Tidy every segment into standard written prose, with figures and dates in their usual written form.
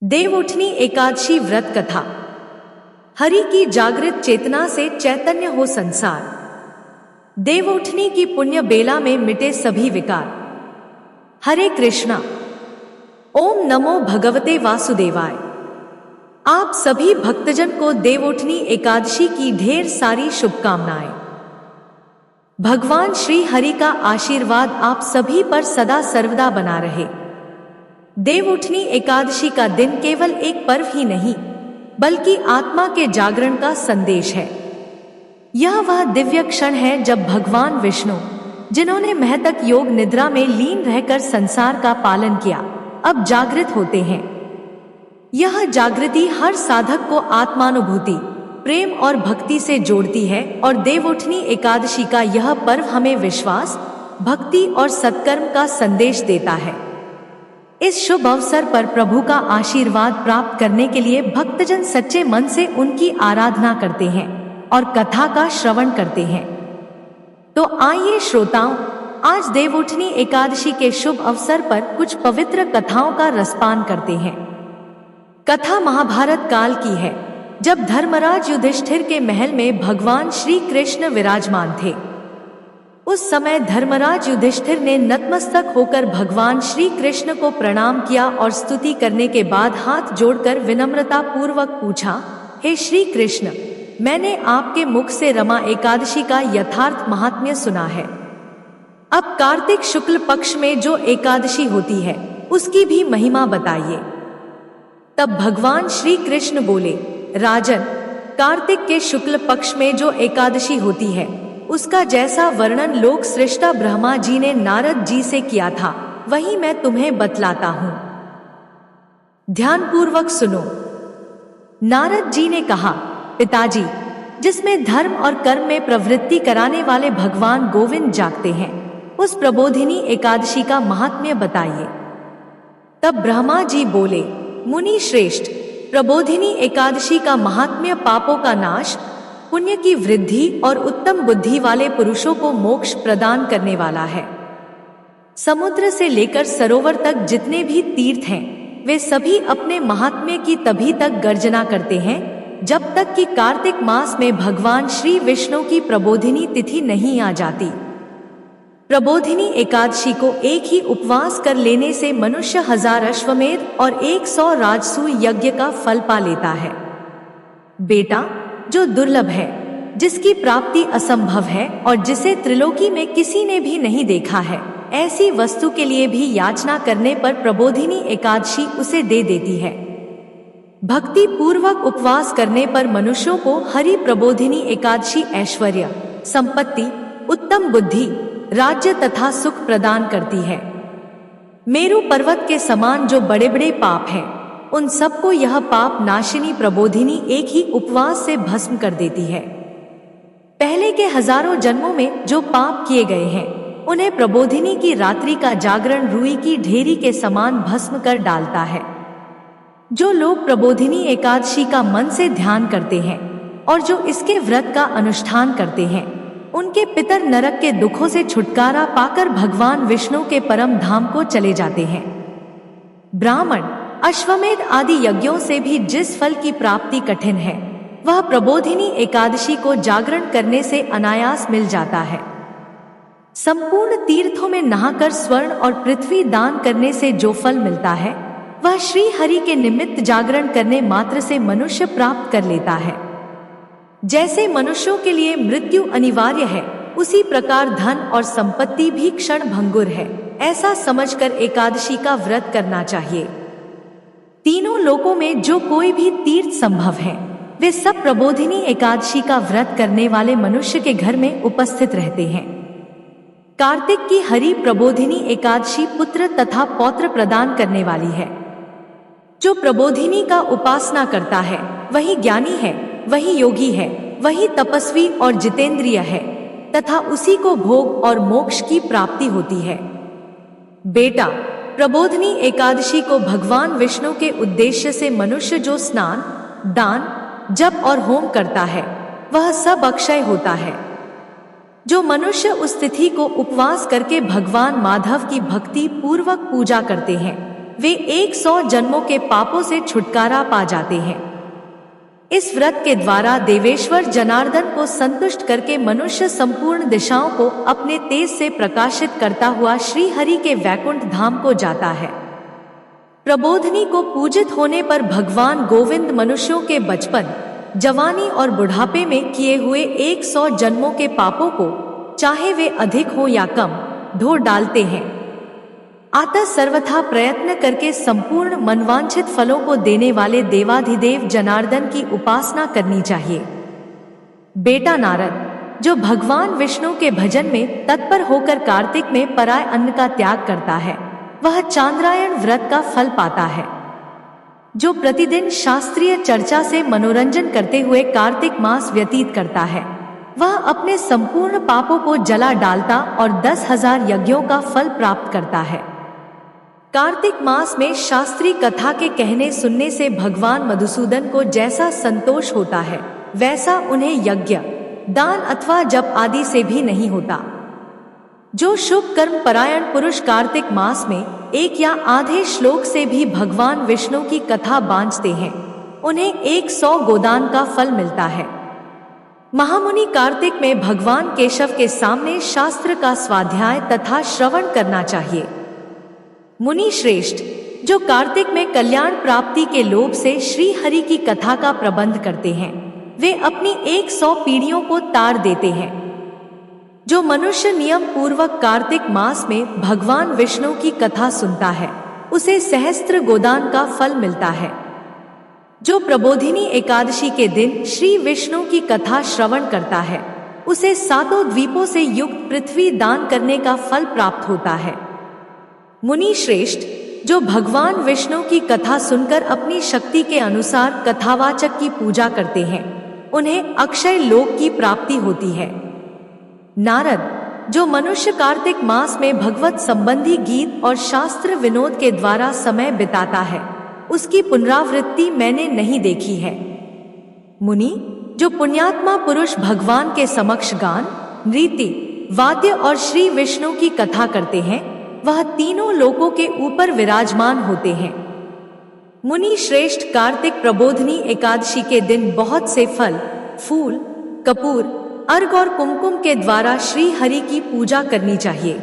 देवउठनी एकादशी व्रत कथा। हरि की जागृत चेतना से चैतन्य हो संसार। देवउठनी की पुण्य बेला में मिटे सभी विकार। हरे कृष्णा। ओम नमो भगवते वासुदेवाय। आप सभी भक्तजन को देवउठनी एकादशी की ढेर सारी शुभकामनाएं। भगवान श्री हरि का आशीर्वाद आप सभी पर सदा सर्वदा बना रहे। देवउठनी एकादशी का दिन केवल एक पर्व ही नहीं बल्कि आत्मा के जागरण का संदेश है। यह वह दिव्य क्षण है जब भगवान विष्णु, जिन्होंने महतक योग निद्रा में लीन रहकर संसार का पालन किया, अब जागृत होते हैं। यह जागृति हर साधक को आत्मानुभूति, प्रेम और भक्ति से जोड़ती है और देवउठनी एकादशी का यह पर्व हमें विश्वास, भक्ति और सत्कर्म का संदेश देता है। इस शुभ अवसर पर प्रभु का आशीर्वाद प्राप्त करने के लिए भक्तजन सच्चे मन से उनकी आराधना करते हैं और कथा का श्रवण करते हैं। तो आइए श्रोताओं, आज देवउठनी एकादशी के शुभ अवसर पर कुछ पवित्र कथाओं का रसपान करते हैं। कथा महाभारत काल की है, जब धर्मराज युधिष्ठिर के महल में भगवान श्री कृष्ण विराजमान थे। उस समय धर्मराज युधिष्ठिर ने नतमस्तक होकर भगवान श्री कृष्ण को प्रणाम किया और स्तुति करने के बाद हाथ जोड़कर विनम्रता पूर्वक पूछा, हे श्री कृष्ण, मैंने आपके मुख से रमा एकादशी का यथार्थ महात्म्य सुना है। अब कार्तिक शुक्ल पक्ष में जो एकादशी होती है उसकी भी महिमा बताइए। तब भगवान श्री कृष्ण बोले, राजन, कार्तिक के शुक्ल पक्ष में जो एकादशी होती है उसका जैसा वर्णन लोक सृष्टा ब्रह्मा जी ने नारद जी से किया था, वही मैं तुम्हें बतलाता हूं। ध्यानपूर्वक सुनो। नारद जी ने कहा, पिताजी, जिसमें धर्म और कर्म में प्रवृत्ति कराने वाले भगवान गोविंद जागते हैं, उस प्रबोधिनी एकादशी का महात्म्य बताइए। तब ब्रह्मा जी बोले, मुनि श्रेष्ठ, प्रबोधिनी एकादशी का महात्म्य पापों का नाश, पुण्य की वृद्धि और उत्तम बुद्धि वाले पुरुषों को मोक्ष प्रदान करने वाला है। समुद्र से लेकर सरोवर तक जितने भी तीर्थ हैं, वे सभी अपने महात्म्य की तभी तक गर्जना करते हैं जब तक कि कार्तिक मास में भगवान श्री विष्णु की प्रबोधिनी तिथि नहीं आ जाती। प्रबोधिनी एकादशी को एक ही उपवास कर लेने से मनुष्य 1000 अश्वमेध और 100 राजसूय यज्ञ का फल पा लेता है। बेटा, जो दुर्लभ है, जिसकी प्राप्ति असंभव है और जिसे त्रिलोकी में किसी ने भी नहीं देखा है, ऐसी वस्तु के लिए भी याचना करने पर प्रबोधिनी एकादशी उसे दे देती है। भक्ति पूर्वक उपवास करने पर मनुष्यों को हरि प्रबोधिनी एकादशी ऐश्वर्य, संपत्ति, उत्तम बुद्धि, राज्य तथा सुख प्रदान करती है। मेरु पर्वत के समान जो बड़े बड़े पाप हैं, उन सबको यह पाप नाशिनी प्रबोधिनी एक ही उपवास से भस्म कर देती है। पहले के हजारों जन्मों में जो पाप किए गए हैं, उन्हें प्रबोधिनी की रात्रि का जागरण रुई की ढेरी के समान भस्म कर डालता है। जो लोग प्रबोधिनी एकादशी का मन से ध्यान करते हैं और जो इसके व्रत का अनुष्ठान करते हैं, उनके पितर नरक के दुखों से छुटकारा पाकर भगवान विष्णु के परम धाम को चले जाते हैं। ब्राह्मण, अश्वमेध आदि यज्ञों से भी जिस फल की प्राप्ति कठिन है, वह प्रबोधिनी एकादशी को जागरण करने से अनायास मिल जाता है। संपूर्ण तीर्थों में नहाकर स्वर्ण और पृथ्वी दान करने से जो फल मिलता है, वह श्री हरि के निमित्त जागरण करने मात्र से मनुष्य प्राप्त कर लेता है। जैसे मनुष्यों के लिए मृत्यु अनिवार्य है, उसी प्रकार धन और संपत्ति भी क्षण भंगुर है। ऐसा समझकर एकादशी का व्रत करना चाहिए। तीनों लोकों में जो कोई भी तीर्थ संभव है, वे सब प्रबोधिनी एकादशी का व्रत करने वाले मनुष्य के घर में उपस्थित रहते हैं। कार्तिक की हरि प्रबोधिनी एकादशी पुत्र तथा पौत्र प्रदान करने वाली है। जो प्रबोधिनी का उपासना करता है, वही ज्ञानी है, वही योगी है, वही तपस्वी और जितेंद्रिय है तथा उसी को भोग और मोक्ष की प्राप्ति होती है। बेटा, प्रबोधिनी एकादशी को भगवान विष्णु के उद्देश्य से मनुष्य जो स्नान, दान, जप और होम करता है, वह सब अक्षय होता है। जो मनुष्य उस तिथि को उपवास करके भगवान माधव की भक्ति पूर्वक पूजा करते हैं, वे 100 जन्मों के पापों से छुटकारा पा जाते हैं। इस व्रत के द्वारा देवेश्वर जनार्दन को संतुष्ट करके मनुष्य संपूर्ण दिशाओं को अपने तेज से प्रकाशित करता हुआ श्री हरि के वैकुंठ धाम को जाता है। प्रबोधिनी को पूजित होने पर भगवान गोविंद मनुष्यों के बचपन, जवानी और बुढ़ापे में किए हुए 100 जन्मों के पापों को, चाहे वे अधिक हो या कम, धो डालते हैं। अतः सर्वथा प्रयत्न करके संपूर्ण मनवांछित फलों को देने वाले देवाधिदेव जनार्दन की उपासना करनी चाहिए। बेटा नारद, जो भगवान विष्णु के भजन में तत्पर होकर कार्तिक में पराय अन्न का त्याग करता है, वह चांद्रायण व्रत का फल पाता है। जो प्रतिदिन शास्त्रीय चर्चा से मनोरंजन करते हुए कार्तिक मास व्यतीत करता है, वह अपने संपूर्ण पापों को जला डालता और 10,000 यज्ञों का फल प्राप्त करता है। कार्तिक मास में शास्त्रीय कथा के कहने सुनने से भगवान मधुसूदन को जैसा संतोष होता है, वैसा उन्हें यज्ञ, दान अथवा जप आदि से भी नहीं होता। जो शुभ कर्म परायण पुरुष कार्तिक मास में एक या आधे श्लोक से भी भगवान विष्णु की कथा बांचते हैं, उन्हें 100 गोदान का फल मिलता है। महामुनि कार्तिक में भगवान केशव के सामने शास्त्र का स्वाध्याय तथा श्रवण करना चाहिए। मुनि श्रेष्ठ, जो कार्तिक में कल्याण प्राप्ति के लोभ से श्री हरि की कथा का प्रबंध करते हैं, वे अपनी 100 पीढ़ियों को तार देते हैं। जो मनुष्य नियम पूर्वक कार्तिक मास में भगवान विष्णु की कथा सुनता है, उसे सहस्त्र गोदान का फल मिलता है। जो प्रबोधिनी एकादशी के दिन श्री विष्णु की कथा श्रवण करता है, उसे 7 द्वीपों से युक्त पृथ्वी दान करने का फल प्राप्त होता है। मुनि श्रेष्ठ, जो भगवान विष्णु की कथा सुनकर अपनी शक्ति के अनुसार कथावाचक की पूजा करते हैं, उन्हें अक्षय लोक की प्राप्ति होती है। नारद, जो मनुष्य कार्तिक मास में भगवत संबंधी गीत और शास्त्र विनोद के द्वारा समय बिताता है, उसकी पुनरावृत्ति मैंने नहीं देखी है। मुनि, जो पुण्यात्मा पुरुष भगवान के समक्ष गान, नृत्य, वाद्य और श्री विष्णु की कथा करते हैं, वह तीनों लोकों के ऊपर विराजमान होते हैं। मुनि श्रेष्ठ, कार्तिक प्रबोधिनी एकादशी के दिन बहुत से फल, फूल, कपूर, अर्घ और कुमकुम के द्वारा श्री हरि की पूजा करनी चाहिए।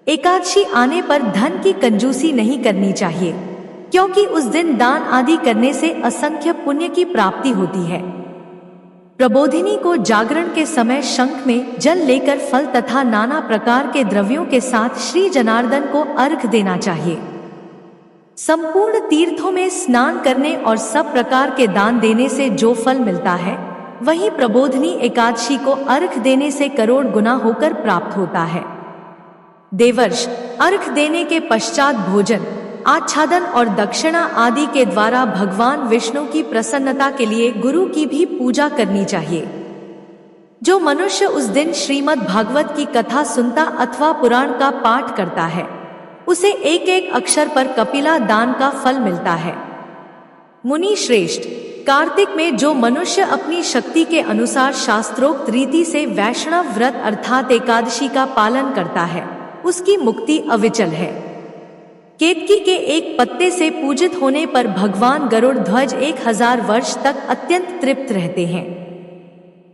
एकादशी आने पर धन की कंजूसी नहीं करनी चाहिए, क्योंकि उस दिन दान आदि करने से असंख्य पुण्य की प्राप्ति होती है। प्रबोधिनी को जागरण के समय शंख में जल लेकर फल तथा नाना प्रकार के द्रव्यों के साथ श्री जनार्दन को अर्घ देना चाहिए। संपूर्ण तीर्थों में स्नान करने और सब प्रकार के दान देने से जो फल मिलता है, वही प्रबोधिनी एकादशी को अर्घ देने से करोड़ गुना होकर प्राप्त होता है। देवर्ष, अर्घ देने के पश्चात भोजन, आच्छादन और दक्षिणा आदि के द्वारा भगवान विष्णु की प्रसन्नता के लिए गुरु की भी पूजा करनी चाहिए। जो मनुष्य उस दिन श्रीमद् भागवत की कथा सुनता अथवा पुराण का पाठ करता है, उसे एक एक अक्षर पर कपिला दान का फल मिलता है। मुनि श्रेष्ठ, कार्तिक में जो मनुष्य अपनी शक्ति के अनुसार शास्त्रोक्त रीति से वैष्णव व्रत अर्थात एकादशी का पालन करता है, उसकी मुक्ति अविचल है। केतकी के एक पत्ते से पूजित होने पर भगवान गरुड़ ध्वज 1000 वर्ष तक अत्यंत तृप्त रहते हैं।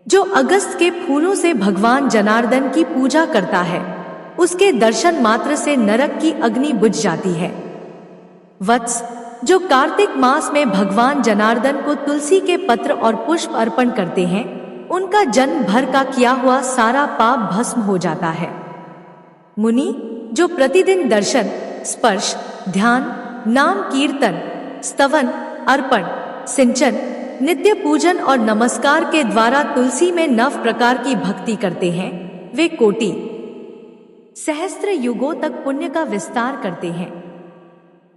जो अगस्त के फूलों से भगवान जनार्दन की पूजा करता है, उसके दर्शन मात्र से नरक की अग्नि बुझ जाती है। वत्स, जो कार्तिक मास में भगवान जनार्दन को तुलसी के पत्र और पुष्प अर्पण करते हैं, उनका जन्म भर का किया हुआ सारा पाप भस्म हो जाता है। मुनि, जो प्रतिदिन दर्शन, स्पर्श, ध्यान, नाम कीर्तन, स्तवन, अर्पण, सिंचन, नित्य पूजन और नमस्कार के द्वारा तुलसी में 9 प्रकार की भक्ति करते हैं, वे कोटि सहस्त्र युगों तक पुण्य का विस्तार करते हैं।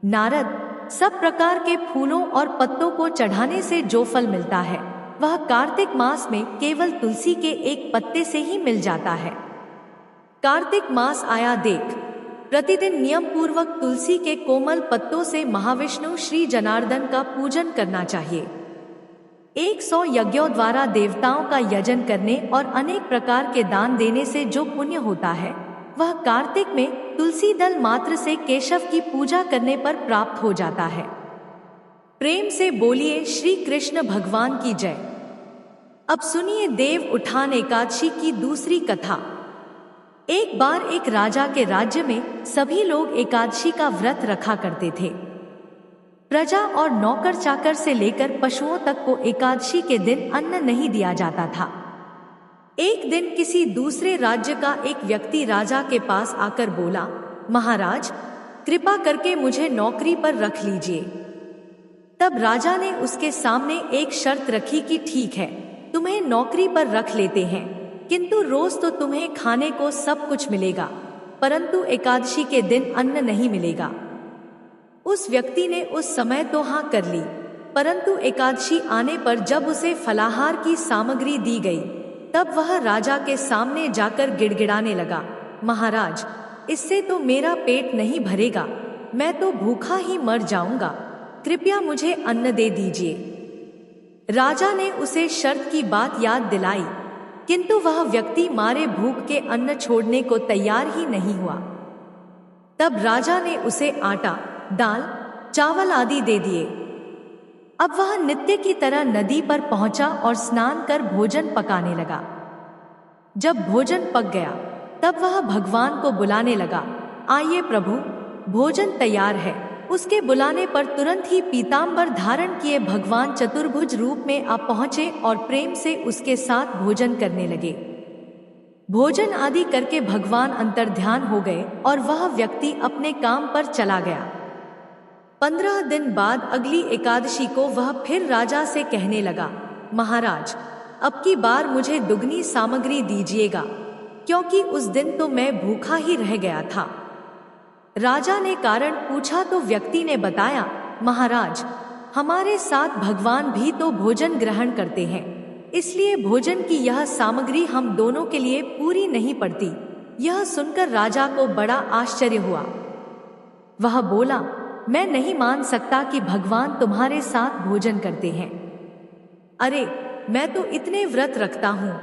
नारद, सब प्रकार के फूलों और पत्तों को चढ़ाने से जो फल मिलता है, वह कार्तिक मास में केवल तुलसी के एक पत्ते से ही मिल जाता है। कार्तिक मास आया देख, प्रतिदिन नियम पूर्वक तुलसी के कोमल पत्तों से महाविष्णु श्री जनार्दन का पूजन करना चाहिए। 100 यज्ञों द्वारा देवताओं का यजन करने और अनेक प्रकार के दान देने से जो पुण्य होता है, वह कार्तिक में तुलसी दल मात्र से केशव की पूजा करने पर प्राप्त हो जाता है। प्रेम से बोलिए श्री कृष्ण भगवान की जय। अब सुनिए देव उठान एकादशी की दूसरी कथा। एक बार एक राजा के राज्य में सभी लोग एकादशी का व्रत रखा करते थे। प्रजा और नौकर चाकर से लेकर पशुओं तक को एकादशी के दिन अन्न नहीं दिया जाता था। एक दिन किसी दूसरे राज्य का एक व्यक्ति राजा के पास आकर बोला, महाराज, कृपा करके मुझे नौकरी पर रख लीजिए। तब राजा ने उसके सामने एक शर्त रखी कि ठीक है, तुम्हें नौकरी पर रख लेते हैं, किंतु रोज तो तुम्हें खाने को सब कुछ मिलेगा, परंतु एकादशी के दिन अन्न नहीं मिलेगा। उस व्यक्ति ने उस समय तो हाँ कर ली, परंतु एकादशी आने पर जब उसे फलाहार की सामग्री दी गई, तब वह राजा के सामने जाकर गिड़गिड़ाने लगा, महाराज, इससे तो मेरा पेट नहीं भरेगा, मैं तो भूखा ही मर जाऊंगा, कृपया मुझे अन्न दे दीजिए। राजा ने उसे शर्त की बात याद दिलाई, किंतु वह व्यक्ति मारे भूख के अन्न छोड़ने को तैयार ही नहीं हुआ। तब राजा ने उसे आटा, दाल, चावल आदि दे दिए। अब वह नित्य की तरह नदी पर पहुंचा और स्नान कर भोजन पकाने लगा। जब भोजन पक गया, तब वह भगवान को बुलाने लगा, आइए प्रभु, भोजन तैयार है। उसके बुलाने पर तुरंत ही पीतांबर धारण किए भगवान चतुर्भुज रूप में आ पहुंचे और प्रेम से उसके साथ भोजन करने लगे। भोजन आदि करके भगवान अंतर्ध्यान हो गए और वह व्यक्ति अपने काम पर चला गया। 15 दिन बाद अगली एकादशी को वह फिर राजा से कहने लगा, महाराज, अब की बार मुझे दुगनी सामग्री दीजिएगा, क्योंकि उस दिन तो मैं भूखा ही रह गया था। राजा ने कारण पूछा तो व्यक्ति ने बताया, महाराज, हमारे साथ भगवान भी तो भोजन ग्रहण करते हैं, इसलिए भोजन की यह सामग्री हम दोनों के लिए पूरी नहीं पड़ती। यह सुनकर राजा को बड़ा आश्चर्य हुआ। वह बोला, मैं नहीं मान सकता कि भगवान तुम्हारे साथ भोजन करते हैं। अरे, मैं तो इतने व्रत रखता हूँ,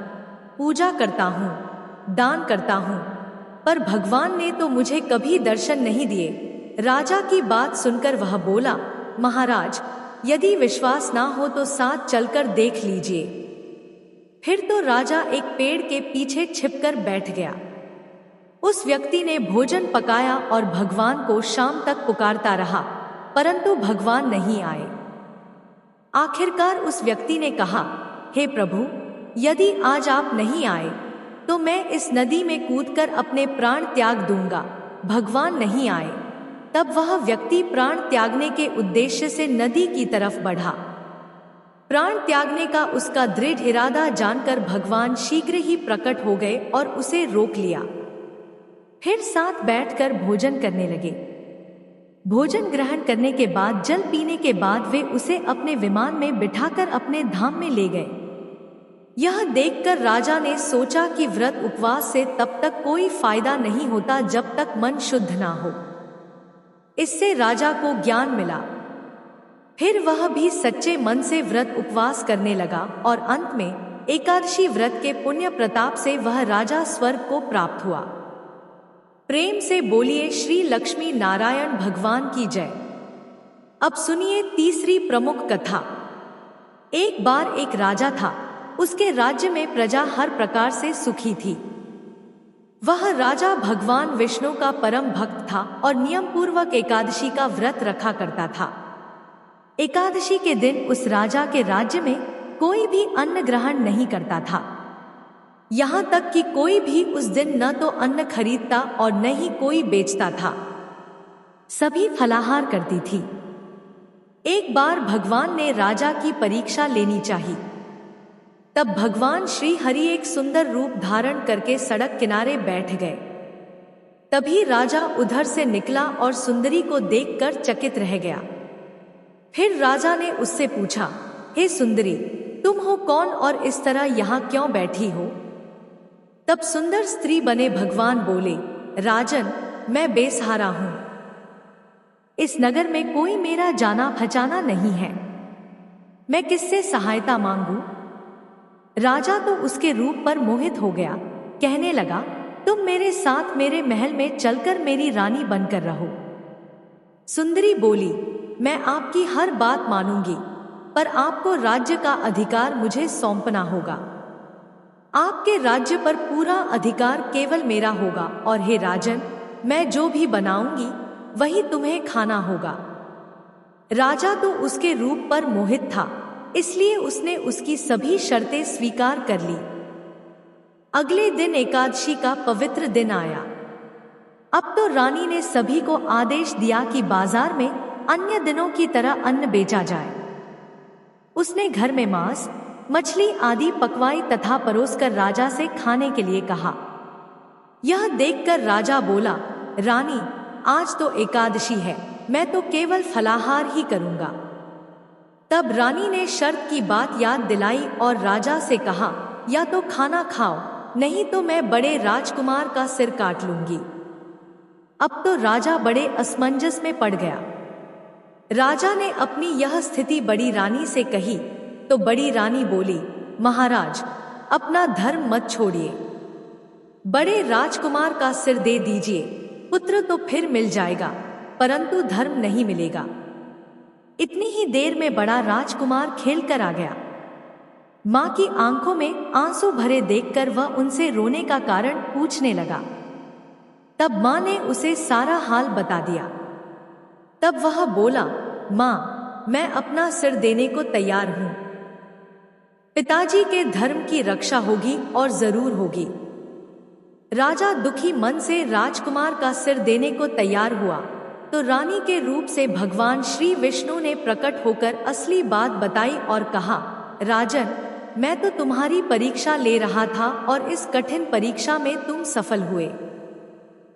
पूजा करता हूँ, दान करता हूँ, पर भगवान ने तो मुझे कभी दर्शन नहीं दिए। राजा की बात सुनकर वह बोला, महाराज, यदि विश्वास ना हो तो साथ चलकर देख लीजिए। फिर तो राजा एक पेड़ के पीछे छिपकर बैठ गया। उस व्यक्ति ने भोजन पकाया और भगवान को शाम तक पुकारता रहा, परंतु भगवान नहीं आए। आखिरकार उस व्यक्ति ने कहा, हे प्रभु, यदि आज आप नहीं आए तो मैं इस नदी में कूदकर अपने प्राण त्याग दूंगा। भगवान नहीं आए। तब वह व्यक्ति प्राण त्यागने के उद्देश्य से नदी की तरफ बढ़ा। प्राण त्यागने का उसका दृढ़ इरादा जानकर भगवान शीघ्र ही प्रकट हो गए और उसे रोक लिया। फिर साथ बैठकर भोजन करने लगे। भोजन ग्रहण करने के बाद, जल पीने के बाद वे उसे अपने विमान में बिठाकर अपने धाम में ले गए। यह देखकर राजा ने सोचा कि व्रत उपवास से तब तक कोई फायदा नहीं होता जब तक मन शुद्ध ना हो। इससे राजा को ज्ञान मिला। फिर वह भी सच्चे मन से व्रत उपवास करने लगा और अंत में एकादशी व्रत के पुण्य प्रताप से वह राजा स्वर्ग को प्राप्त हुआ। प्रेम से बोलिए श्री लक्ष्मी नारायण भगवान की जय। अब सुनिए तीसरी प्रमुख कथा। एक बार एक राजा था। उसके राज्य में प्रजा हर प्रकार से सुखी थी। वह राजा भगवान विष्णु का परम भक्त था और नियम पूर्वक एकादशी का व्रत रखा करता था। एकादशी के दिन उस राजा के राज्य में कोई भी अन्न ग्रहण नहीं करता था। यहाँ तक कि कोई भी उस दिन न तो अन्न खरीदता और न ही कोई बेचता था। सभी फलाहार करती थी। एक बार भगवान ने राजा की परीक्षा लेनी चाहिए। तब भगवान श्री हरि एक सुंदर रूप धारण करके सड़क किनारे बैठ गए। तभी राजा उधर से निकला और सुंदरी को देखकर चकित रह गया। फिर राजा ने उससे पूछा, हे सुंदरी, तुम हो कौन और इस तरह यहाँ क्यों बैठी हो? तब सुंदर स्त्री बने भगवान बोले, राजन, मैं बेसहारा हूं। इस नगर में कोई मेरा जाना पहचाना नहीं है। मैं किससे सहायता मांगू? राजा तो उसके रूप पर मोहित हो गया। कहने लगा, तुम मेरे साथ मेरे महल में चलकर मेरी रानी बनकर रहो। सुंदरी बोली, मैं आपकी हर बात मानूंगी, पर आपको राज्य का अधिकार मुझे सौंपना होगा। आपके राज्य पर पूरा अधिकार केवल मेरा होगा, और हे राजन, मैं जो भी बनाऊंगी वही तुम्हें खाना होगा। राजा तो उसके रूप पर मोहित था, इसलिए उसने उसकी सभी शर्तें स्वीकार कर ली। अगले दिन एकादशी का पवित्र दिन आया। अब तो रानी ने सभी को आदेश दिया कि बाजार में अन्य दिनों की तरह अन्न बेचा जाए। उसने घर में मांस, मछली आदि पकवाई तथा परोसकर राजा से खाने के लिए कहा। यह देखकर राजा बोला, रानी, आज तो एकादशी है, मैं तो केवल फलाहार ही करूंगा। तब रानी ने शर्त की बात याद दिलाई और राजा से कहा, या तो खाना खाओ, नहीं तो मैं बड़े राजकुमार का सिर काट लूंगी। अब तो राजा बड़े असमंजस में पड़ गया। राजा ने अपनी यह स्थिति बड़ी रानी से कही तो बड़ी रानी बोली, महाराज, अपना धर्म मत छोड़िए। बड़े राजकुमार का सिर दे दीजिए, पुत्र तो फिर मिल जाएगा, परंतु धर्म नहीं मिलेगा। इतनी ही देर में बड़ा राजकुमार खेल कर आ गया। मां की आंखों में आंसू भरे देखकर वह उनसे रोने का कारण पूछने लगा। तब मां ने उसे सारा हाल बता दिया। तब वह बोला, मां, मैं अपना सिर देने को तैयार हूं। पिताजी के धर्म की रक्षा होगी और जरूर होगी। राजा दुखी मन से राजकुमार का सिर देने को तैयार हुआ तो रानी के रूप से भगवान श्री विष्णु ने प्रकट होकर असली बात बताई और कहा, राजन, मैं तो तुम्हारी परीक्षा ले रहा था और इस कठिन परीक्षा में तुम सफल हुए।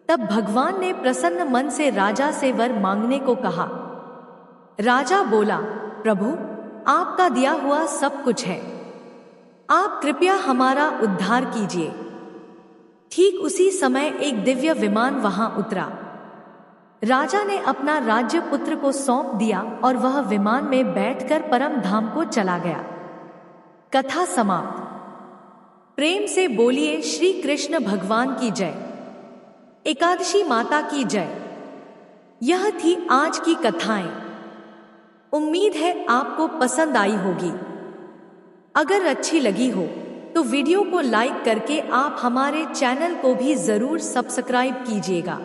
तब भगवान ने प्रसन्न मन से राजा से वर मांगने को कहा। राजा बोला, प्रभु, आपका दिया हुआ सब कुछ है, आप कृपया हमारा उद्धार कीजिए। ठीक उसी समय एक दिव्य विमान वहां उतरा। राजा ने अपना राज्य पुत्र को सौंप दिया और वह विमान में बैठकर परम धाम को चला गया। कथा समाप्त। प्रेम से बोलिए श्री कृष्ण भगवान की जय, एकादशी माता की जय। यह थी आज की कथाएं। उम्मीद है आपको पसंद आई होगी। अगर अच्छी लगी हो तो वीडियो को लाइक करके आप हमारे चैनल को भी जरूर सब्सक्राइब कीजिएगा।